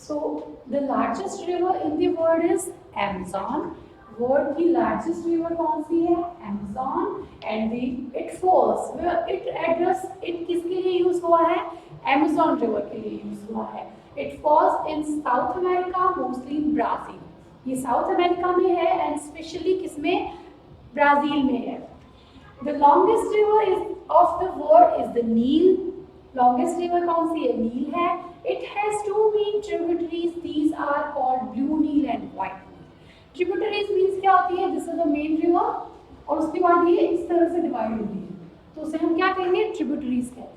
So the largest river in the world is Amazon. World की largest river कौन सी है? Amazon. And it falls it address it किसके लिए use हुआ है? Amazon रिवर के लिए यूज हुआ है. It falls in South America, mostly in Brazil. ये साउथ अमेरिका में है एंड स्पेशली किसमें? ब्राजील में है. The longest river is of the world is the Nile. Longest river कौन सी है? नील है. It has two main tributaries. These are called Blue Nile and White Nile. Tributaries means क्या होती है? This is the main river और उसके बाद ये इस तरह से डिवाइड होती है, तो उसे हम क्या कहेंगे? ट्रिब्यूटरीज कहते हैं.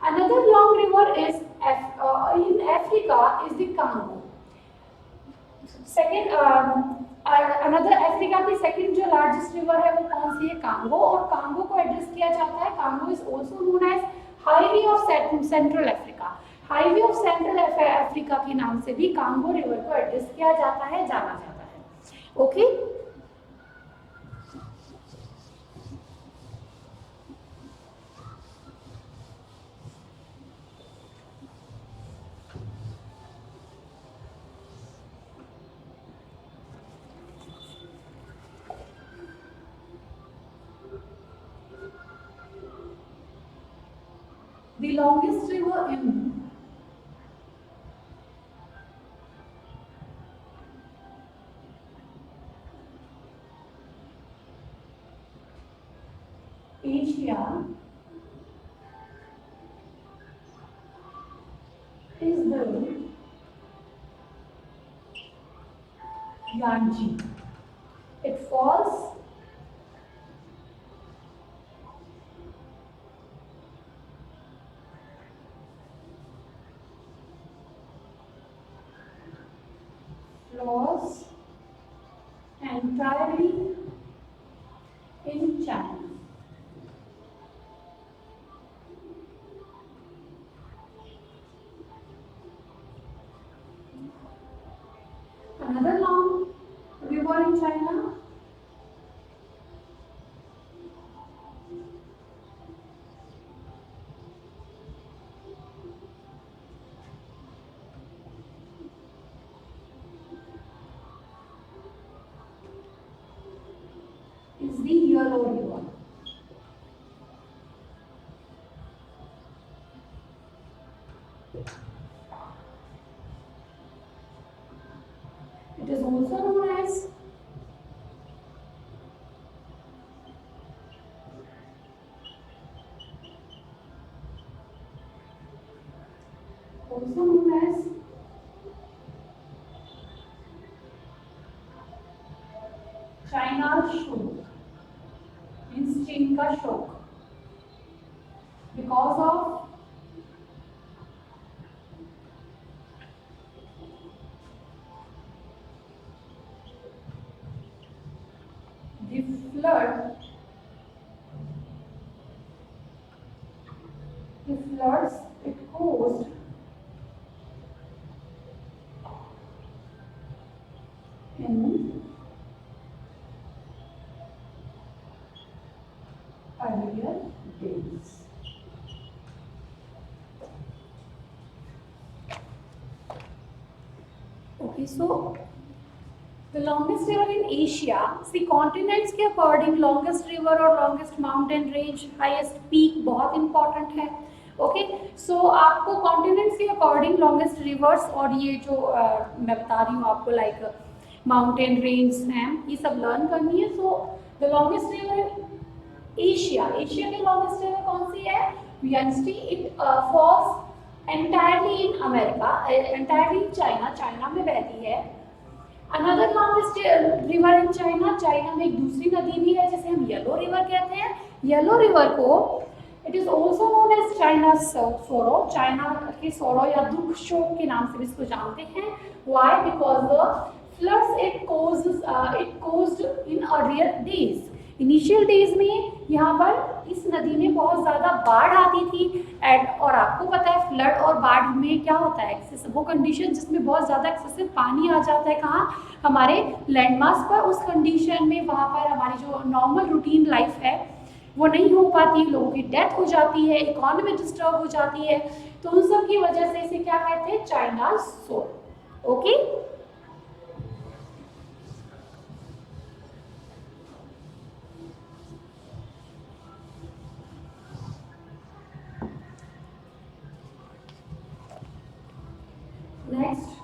Another long river is in Africa is the Congo. Second another Africa की सेकेंड जो लार्जेस्ट रिवर है वो कौन सी है? कांगो. और कांगो को एड्रेस किया जाता है, Congo is also known as highway of Central Africa. Highway of Central Africa के नाम से भी कांगो रिवर को एड्रेस किया जाता है, जाना जाता है. Okay. The longest river in Asia is the Yangtze. It falls flows entirely in China. Another long river in China is the Yellow River. It is also known as China's Shook, means चीन का शोक, because of the floods it caused in earlier days. Okay, so the longest river in Asia, see continents के according longest river और longest mountain range, highest peak बहुत important है. Okay, सो आपको continents के according longest reverse और ये जो मैं बता रही हूँ आपको लाइक माउंटेन रेंज हैं, ये सब लर्न करनी है. So the longest river Asia, Asia के लॉन्गेस्ट रिवर कौन सी है? Yangtze. It falls entirely in America, entirely in China, China में बहती है. Another longest river in China, China में एक दूसरी नदी भी है जिसे हम येलो रिवर कहते हैं. येलो रिवर को it is also known as China sorrow, China के सोरो या दुख शोक के नाम से भी इसको जानते हैं. Why? Because the floods it caused in earlier days. Initial days में यहाँ पर इस नदी में बहुत ज़्यादा बाढ़ आती थी. एंड और आपको पता है फ्लड और बाढ़ में क्या होता है? एक्सेसिव वो कंडीशन जिसमें बहुत ज़्यादा एक्सेसिव पानी आ जाता है कहाँ? हमारे लैंडमास पर. उस कंडीशन में वहाँ पर हमारी जो नॉर्मल रूटीन लाइफ है वो नहीं हो पाती, लोगों की डेथ हो जाती है, इकोनॉमी डिस्टर्ब हो जाती है, तो उन सब की वजह से इसे क्या कहते हैं, China sorrow. Okay, next,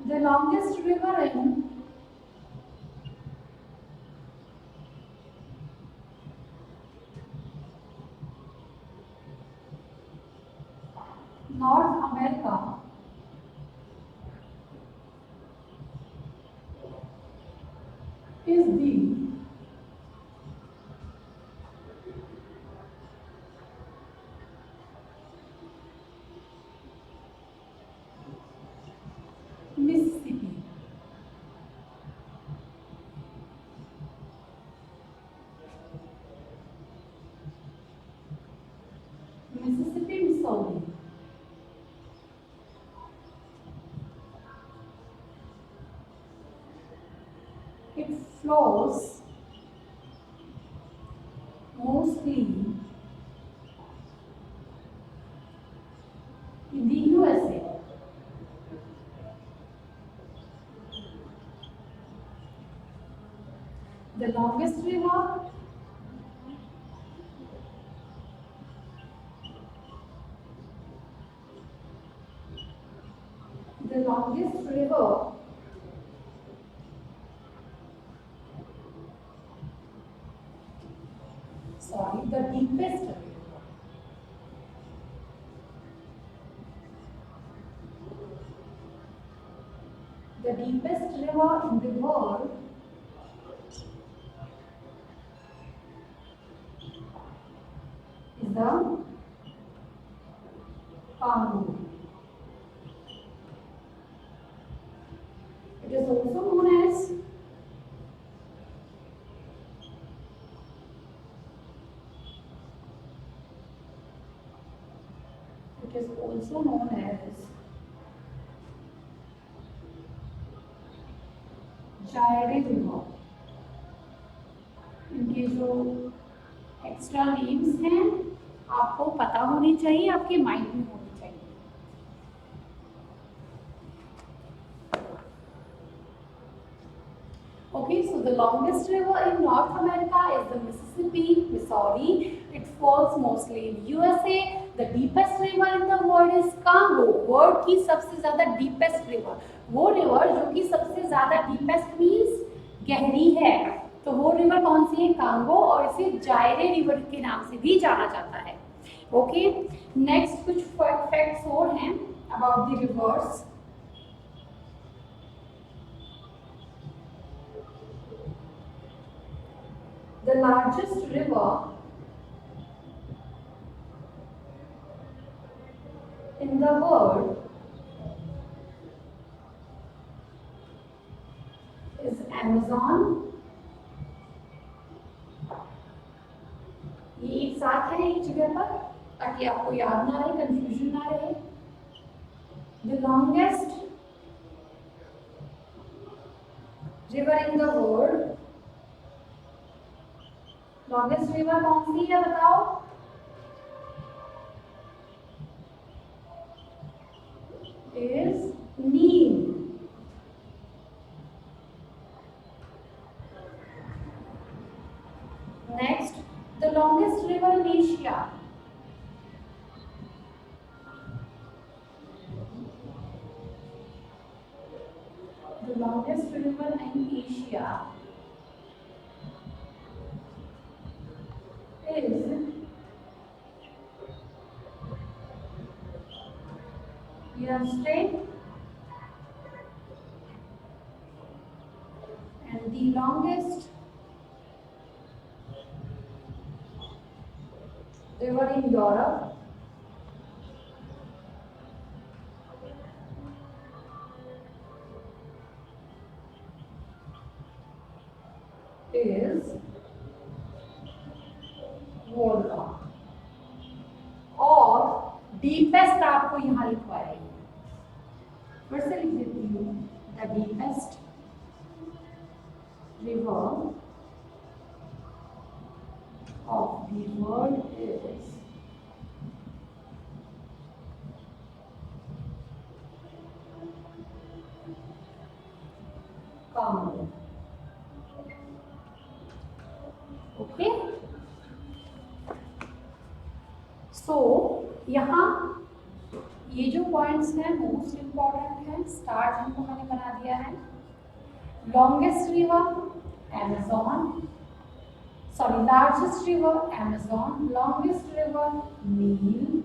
the longest river in North America is the Mississippi. Mississippi, Missouri. It flows mostly in the USA. The longest river the longest river sorry, the deepest river. The deepest river in the world is the Congo. It is also known as जायरे river. इनके जो extra names हैं आपको पता होनी चाहिए, आपके mind में होनी चाहिए। Okay, so the longest river in North America is the Mississippi, Missouri. It flows mostly in USA. The deepest river in the world is Congo. World की सबसे ज्यादा डीपेस्ट रिवर, वो रिवर जो कि सबसे ज्यादा डीपेस्ट मीन्स गहरी है, तो वो रिवर कौन सी है, कांगो, और इसे जायरे रिवर के नाम से भी जाना जाता है। ओके, नेक्स्ट कुछ फैक्ट्स और हैं about the reverse. The largest river in the world is Amazon. ये एक साथ है एक जगह पर ताकि आपको याद ना रहे, कंफ्यूजन ना रहे। The longest river in the world, longest river कौन सी है बताओ? Is Nile. Next, the longest river in Asia. The longest river in Asia is Yangtze, and the longest river in Europe is Volga, और deepest आपको यहाँ लिखवाएगी, फिर से लिख देती हूँ। deepest river of the world is Congo. Okay, so यहाँ ये जो पॉइंट्स हैं मोस्ट इम्पॉर्टेंट है, स्टार जिनको मैंने बना दिया है। Longest river Amazon, sorry largest river Amazon, longest river Nile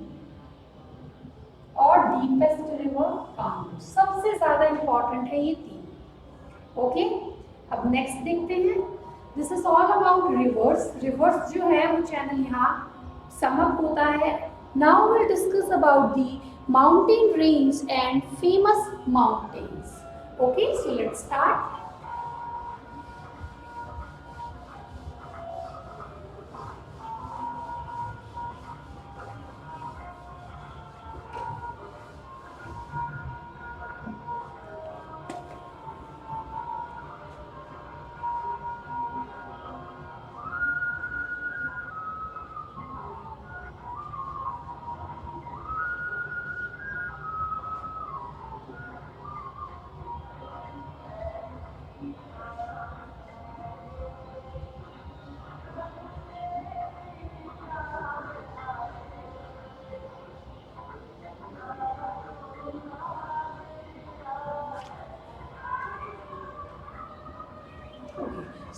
और डीपेस्ट रिवर कांगो। सबसे ज्यादा इम्पॉर्टेंट है ये तीन। ओके, अब नेक्स्ट देखते हैं। This is all about reverse. Reverse जो है वो चैनल यहाँ समअप होता है। Now will discuss about the mountain range and famous mountains. Okay, so let's start.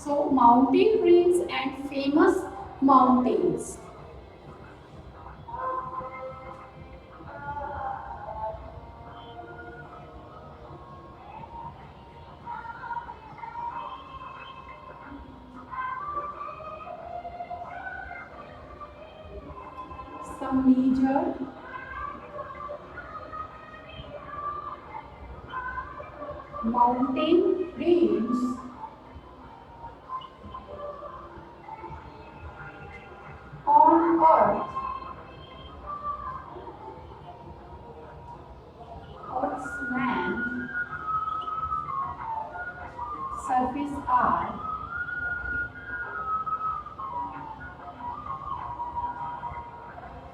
So mountain range and famous mountains. Some major mountain ranges on Earth, Earth's land surface are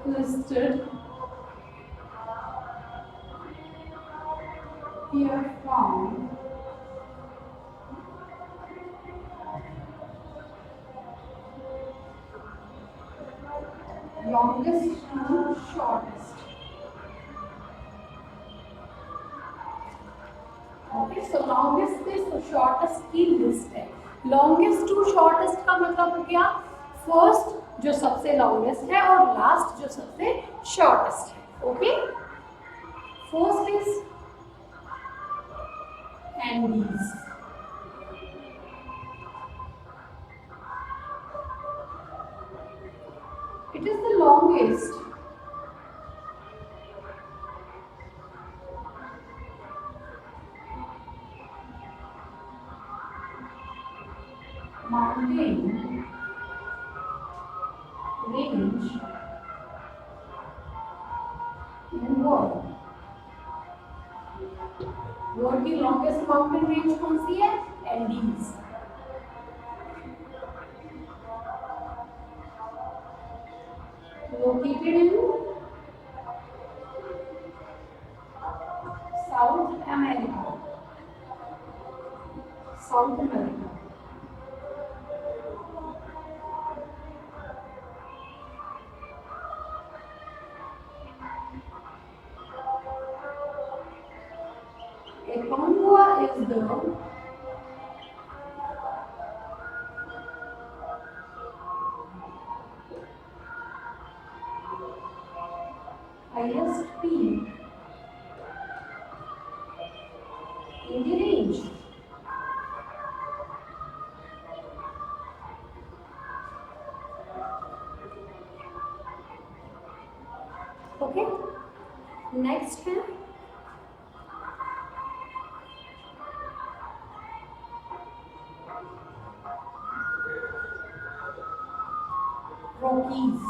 listed here from longest to shortest. Okay, so longest से shortest की list है। longest to shortest का मतलब हो गया first जो सबसे longest है और लास्ट जो सबसे शॉर्टेस्ट है। Okay, first is Andes. It is the longest mountain range in world. World की लॉन्गेस्ट माउंटेन रेंज कौन सी है? Andes. Located in South America. South America. Aconcagua is the highest peak in the range. Okay, next है Rockies.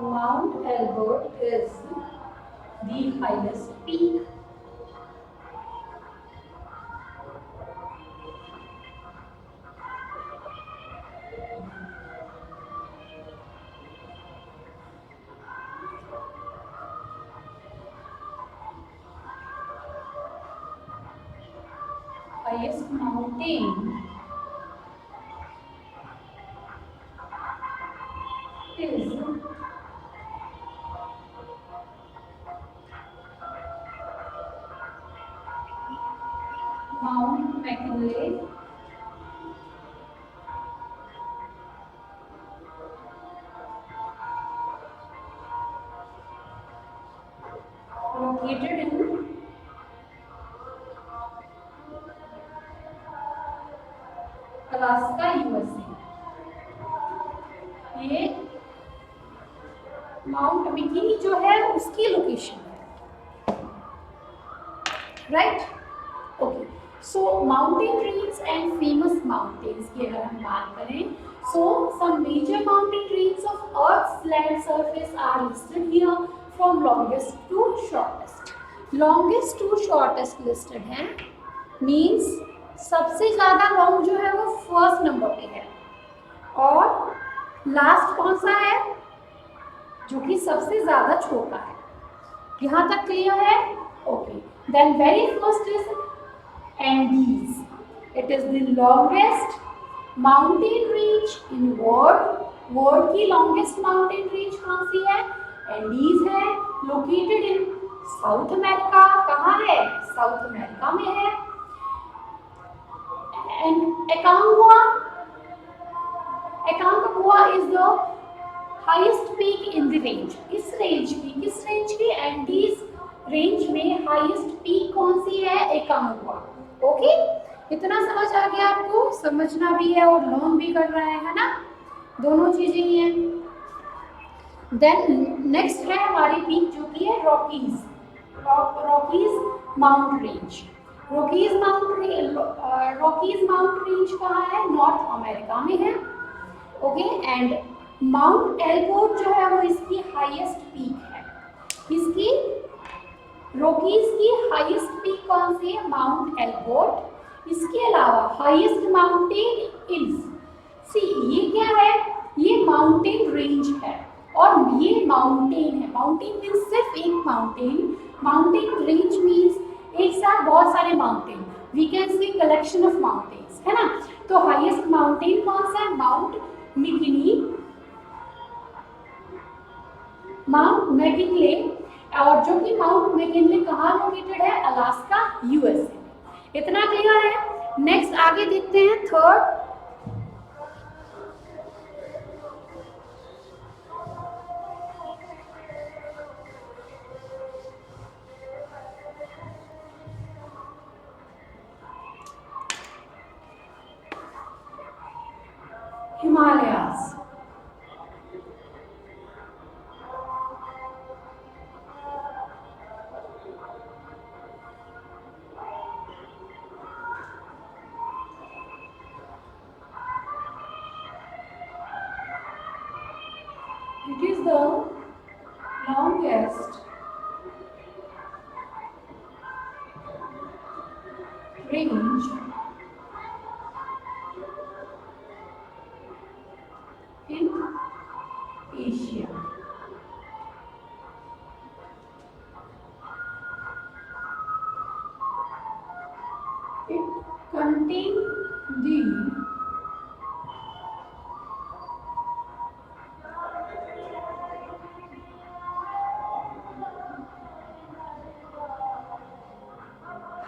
Mount Elbert is the highest peak. Highest mountain is Mount McKinley, located in Alaska, USA. ये Mount McKinley जो है उसकी location है, right? Okay, so mountain range and famous mountains की अगर हम बात करें, so some major mountain range of earth's land surface are listed here from longest to shortest. Longest to shortest listed है, मीन्स सबसे ज्यादा लॉन्ग जो है वो फर्स्ट नंबर पे है, और लास्ट कौन सा है जो कि सबसे ज्यादा छोटा है। यहां तक क्लियर है? Okay, then very first is Andes. It is the longest mountain range in world. World की लॉन्गेस्ट माउंटेन रेंज कौन सी है? एंडीज है, लोकेटेड इन साउथ अमेरिका। कहाँ है? साउथ अमेरिका में है। And एकांगुआ, एकांगुआ is the highest peak in the range. इस रेंज की, किस रेंज की? एंडीज रेंज में हाईएस्ट पीक कौन सी है? एकांगुआ। ओके, इतना समझ आ गया आपको? समझना भी है और लर्न भी कर रहे हैं ना, दोनों चीजें ही हैं। देन नेक्स्ट है हमारी पीक जो कि है Rockies, Rockies mount range. Rockies mount range कहाँ है? नॉर्थ अमेरिका में है। ओके, एंड माउंट एल्बर्ट जो है वो इसकी हाईएस्ट पीक है। इसकी रॉकीज की हाईएस्ट पीक कौन सी है? Mount Elbert. इसके अलावा हाईएस्ट माउंटेन इज, सी ये क्या है? ये माउंटेन रेंज है, और ये माउंटेन है। माउंटेन मीन्स सिर्फ एक माउंटेन, माउंटेन रेंज मीन्स एक साथ बहुत सारे mountain, we can see collection of mountains, है ना। तो हाईएस्ट माउंटेन कौन सा है? माउंट मिकिनी, माउंट मैकिनले, और जो कि माउंट मैकिनले कहाँ लोकेटेड है? Alaska, USA. इतना क्लियर है? नेक्स्ट आगे देखते हैं third. Himalayas. It is the longest range in Asia. It contains the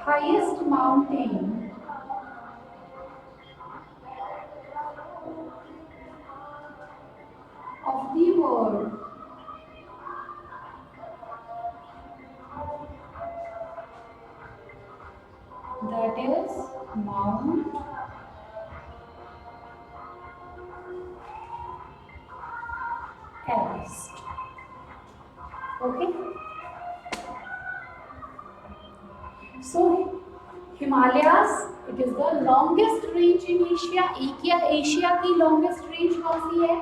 highest mountain of the world. That is Mount Everest. Okay. So Himalayas, it is the longest range in Asia. Asia की longest range कौन सी है?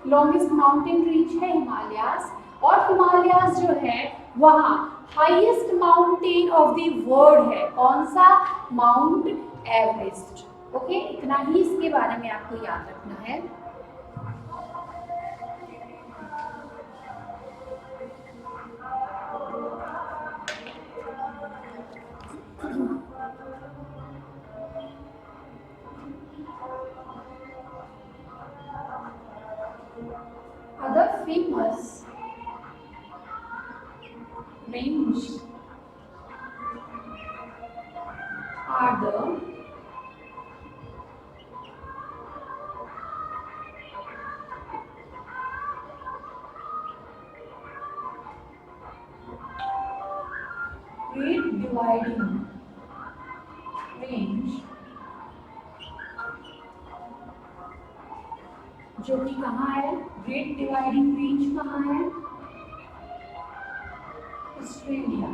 Longest mountain range है हिमालयास, और हिमालयास जो है वहाँ highest mountain of the world है। कौन सा? Mount Everest. ओके, इतना ही इसके बारे में आपको याद रखना है। Other famous range are the Great Dividing Range, जो कि कहाँ है? ग्रेट डिवाइडिंग रेंज कहाँ है? ऑस्ट्रेलिया।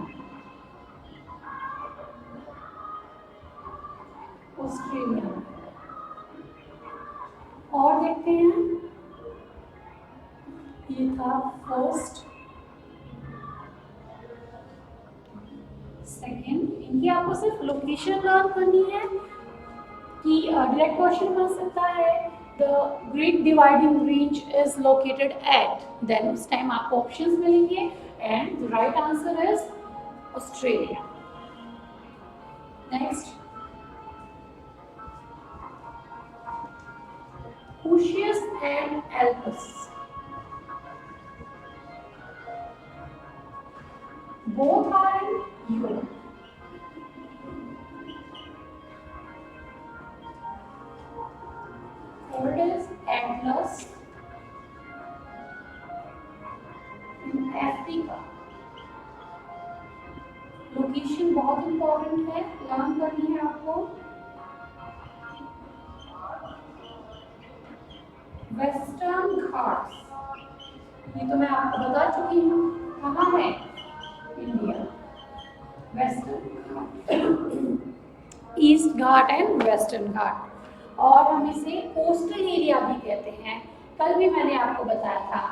ऑस्ट्रेलिया। और देखते हैं, ये था फर्स्ट, सेकेंड। इनकी आपको सिर्फ लोकेशन लर्न करनी है कि डायरेक्ट क्वेश्चन बन सकता है the great dividing range is located at, then उस टाइम आपको ऑप्शंस मिलेंगे and the right answer is Australia. Next, Lucius and Alpes, both are in Europe. Third is Atlas in Africa. Location बहुत important है, learn करनी है आपको। Western Ghats, ये तो मैं आपको बता चुकी हूँ, कहाँ है? India. Western Ghat, East Ghat and Western Ghat, और हम इसे कोस्टल एरिया भी कहते हैं। कल भी मैंने आपको बताया था,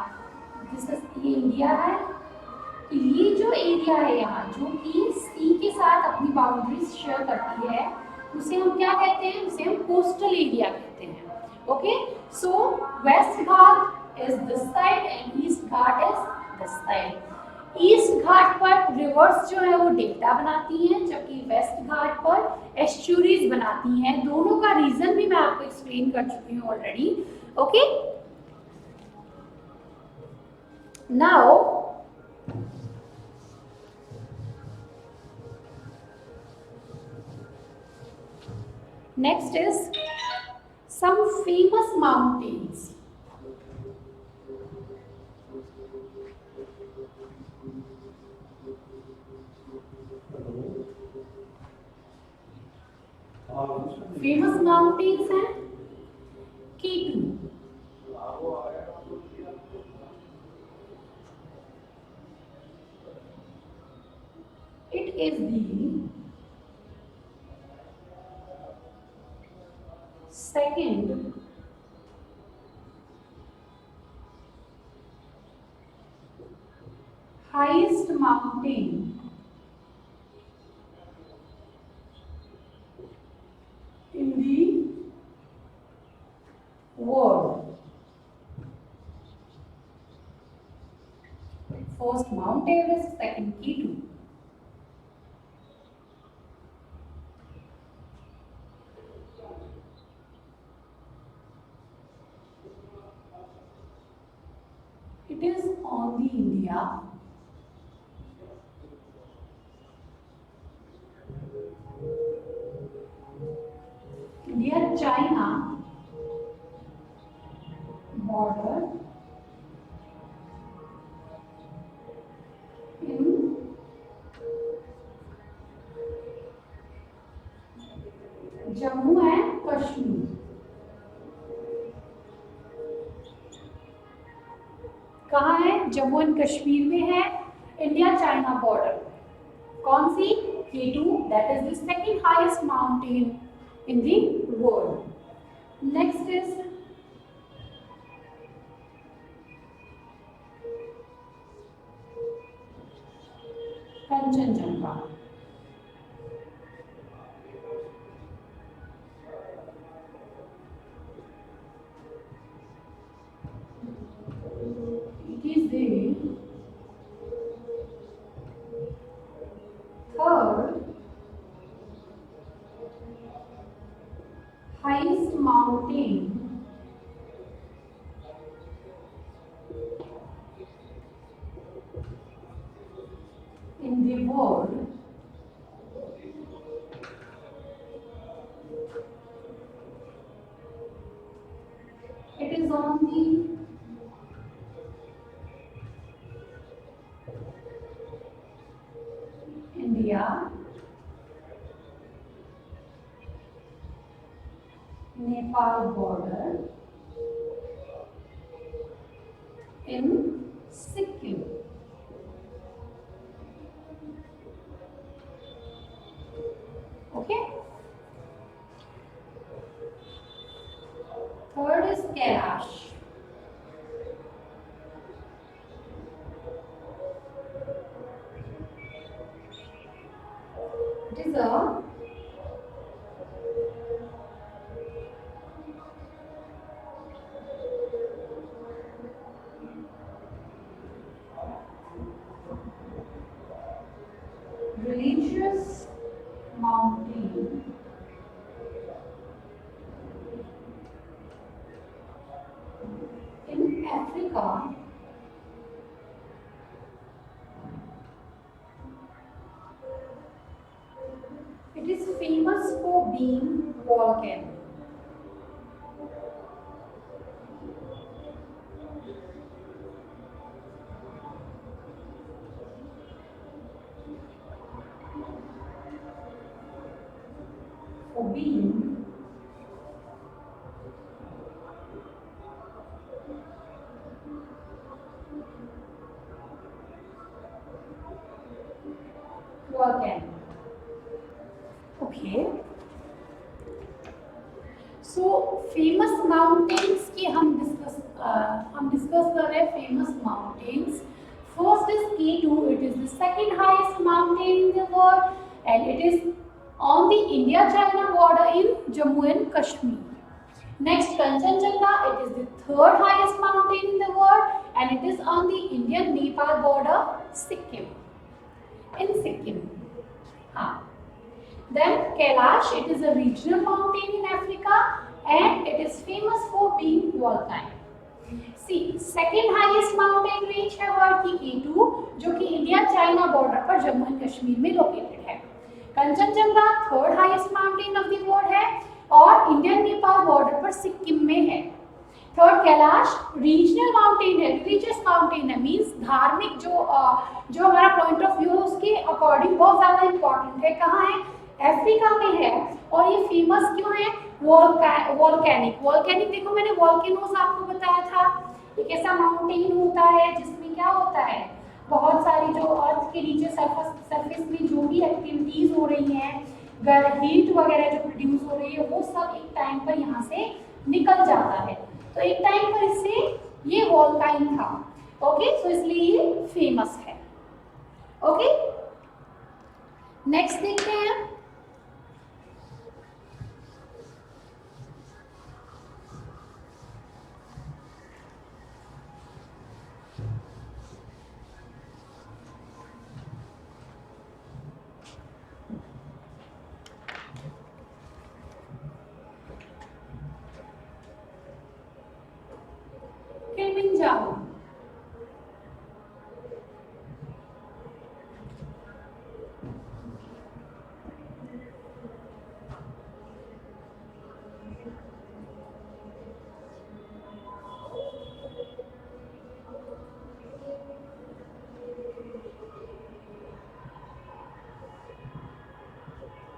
ये इंडिया है, ये जो एरिया है यहाँ जो कि सी के साथ अपनी बाउंड्रीज शेयर करती है, उसे हम क्या कहते हैं? उसे हम कोस्टल एरिया कहते हैं। Okay, so West Ghat is this side and East Ghat is this side. East Ghat पर रिवर्स जो है वो डेल्टा बनाती हैं, जबकि वेस्ट घाट पर एस्चुरीज बनाती हैं। दोनों का रीजन भी मैं आपको एक्सप्लेन कर चुकी हूँ already. Okay, now next is some famous mountains. Famous mountains हैं K2, it is the second highest mountain in the world. First Mount Everest, second K2. It is on the India China border in Jammu and Kashmir. कहाँ है? Jammu and Kashmir में है, India China border. कौन सी? K2, that is the second highest mountain in the world. Next is Kanchenjunga. It is the third highest mountain in the world. It is on the India, Nepal border in Sikkim. Okay. Third is Kailash. It is a religious mountain in Africa. It is famous for being volcano. For being volcano. Okay. So famous mountains की हम discuss कर रहे हैं famous mountains. First is K2. It is the second highest mountain in the world, and it is on the India-China border in Jammu and Kashmir. Next, Kanchenjunga. It is the third highest mountain in the world, and it is on the Indian-Nepal border, Sikkim. In Sikkim. Then Kailash. It is a regional mountain in Africa, and it is famous for being volcanic. See, second highest mountain range है world की K2, जो कि India China border पर Jammu and Kashmir में located है. Kanchenjunga third highest mountain of the world है और Indian Nepal border पर सिक्किम में है. थर्ड कैलाश रीजनल माउंटेन है, रिलीजियस माउंटेन है, मींस धार्मिक जो हमारा पॉइंट ऑफ व्यू है उसके अकॉर्डिंग बहुत ज्यादा इंपॉर्टेंट है. कहाँ है? अफ्रीका में है. और ये फेमस क्यों है? वॉल्केनिक देखो मैंने वॉल्केनोस आपको बताया था. एक ऐसा माउंटेन होता है जिसमें क्या होता है, बहुत सारी जो अर्थ के नीचे सरफेस में जो भी एक्टिविटीज हो रही हैं, हीट वगैरह जो प्रोड्यूस हो रही है वो सब एक टाइम पर यहाँ से निकल जाता है. तो एक टाइम पर इससे ये वॉल्काइन था. ओके, सो इसलिए ये फेमस है. ओके, नेक्स्ट देखते हैं. Kilimanjaro.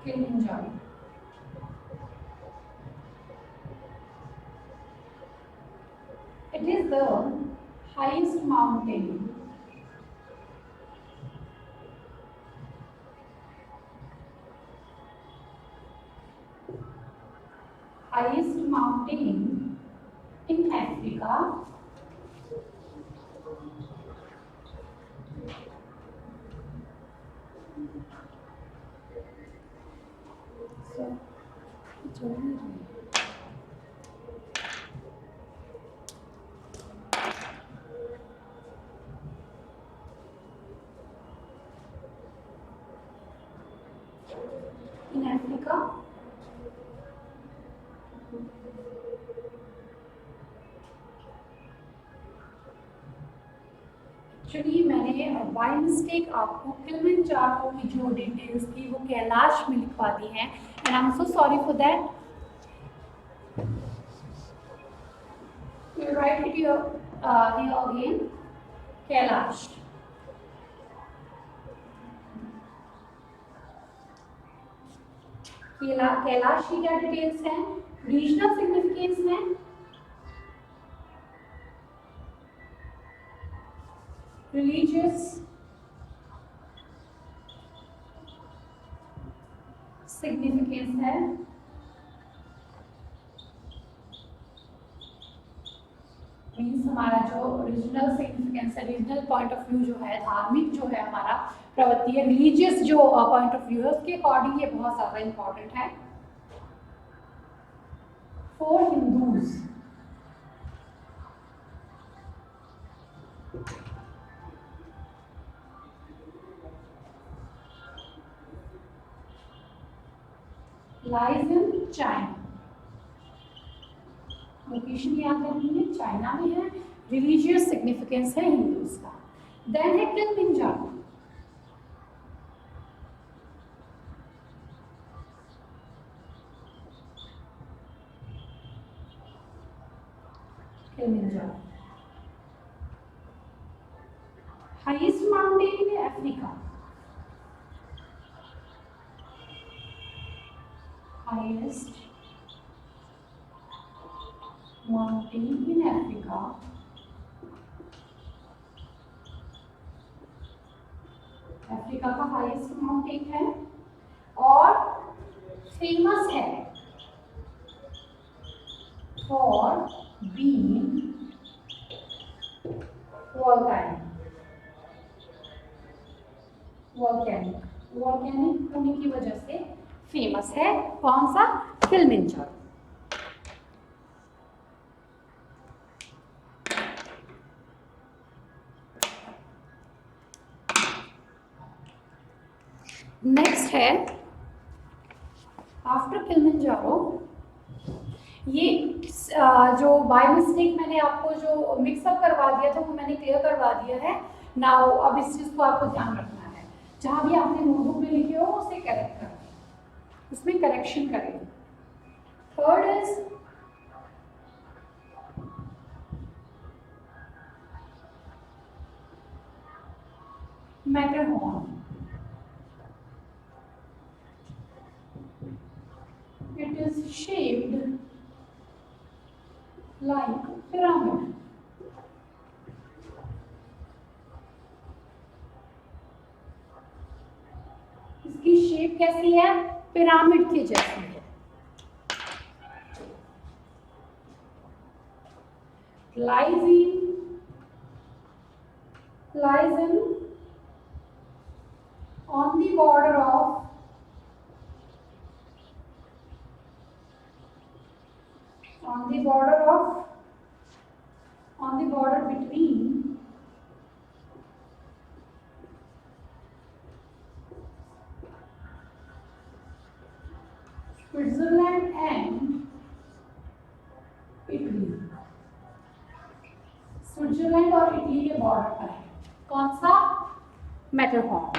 Kilimanjaro. It is the highest mountain in Africa. In Africa, actually मैंने बाय मिस्टेक आपको किलिमंजारो की जो डिटेल्स थी वो कैलाश में लिखवा दी हैं, and I am so sorry for that. You write it here again, Kailash. Kailash की क्या डिटेल्स हैं? रीजनल सिग्निफिकेंस में रिलीजियस सिग्निफिकेंस है, मीन्स हमारा जो रीजनल सिग्निफिकेंस है, रीजनल पॉइंट ऑफ व्यू जो है, धार्मिक जो है हमारा प्रवृत्ति है, रिलीजियस जो पॉइंट ऑफ व्यू है उसके अकॉर्डिंग ये बहुत ज़्यादा इंपॉर्टेंट है for Hindus. Lies in China. Location याद रखनी है, चाइना में है. रिलीजियस सिग्निफिकेंस है हिंदूज का. देन है Kilimanjaro. Kilimanjaro highest mountain in Africa. highest mountain in Africa. Africa का हाईएस्ट माउंटेन है और फेमस है फॉर बीइंग वॉल्केनिक होने की वजह से फेमस है. कौन सा? किलिमंजारो. नेक्स्ट है आफ्टर किलिमंजारो. ये जो बाय मिस्टेक मैंने आपको जो मिक्सअप करवा दिया था वो मैंने क्लियर करवा दिया है. नाउ अब इस चीज़ को आपको ध्यान रखना है, जहाँ भी आपने नोटबुक में लिखे हो उसे करेक्ट करें, उसमें करेक्शन करें. Third is Matterhorn. It is shaped like pyramid. इसकी शेप कैसी है? पिरामिड के जैसी है. lies in on the border of between Switzerland and Italy. Switzerland और इटली के बॉर्डर पर है. कौन सा? Matterhorn.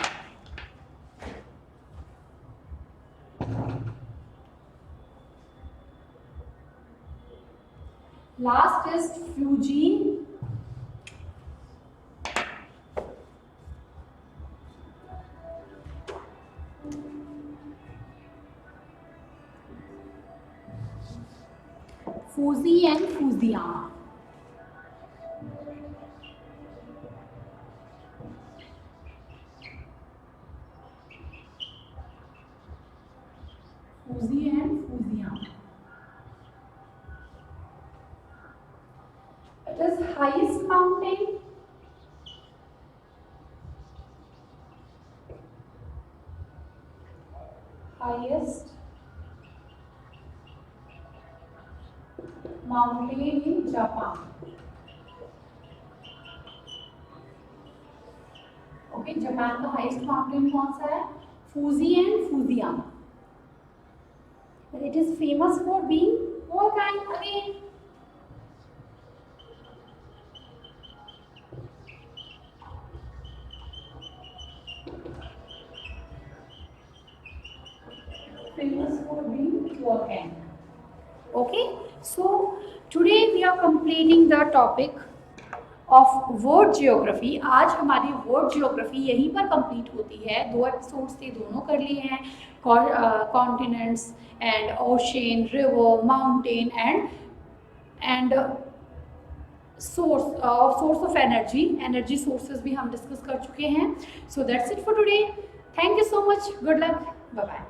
Last is Fuji. Fuji and Fujiyama. Fuji and Fujian. It is highest mountain. Highest mountain in Japan. Okay, Japan का highest mountain कौन सा है? Fuji and Fujiyama. It is famous for being volcanic again. Famous for being volcanic. Okay, so today we are completing the topic of world geography. आज हमारी world geography यहीं पर complete होती है. 2 एपिसोड्स थे, दोनों कर लिए हैं. Continents and ocean, river, mountain and source of energy sources भी हम डिस्कस कर चुके हैं. So that's it for today. Thank you so much. Good luck. Bye bye.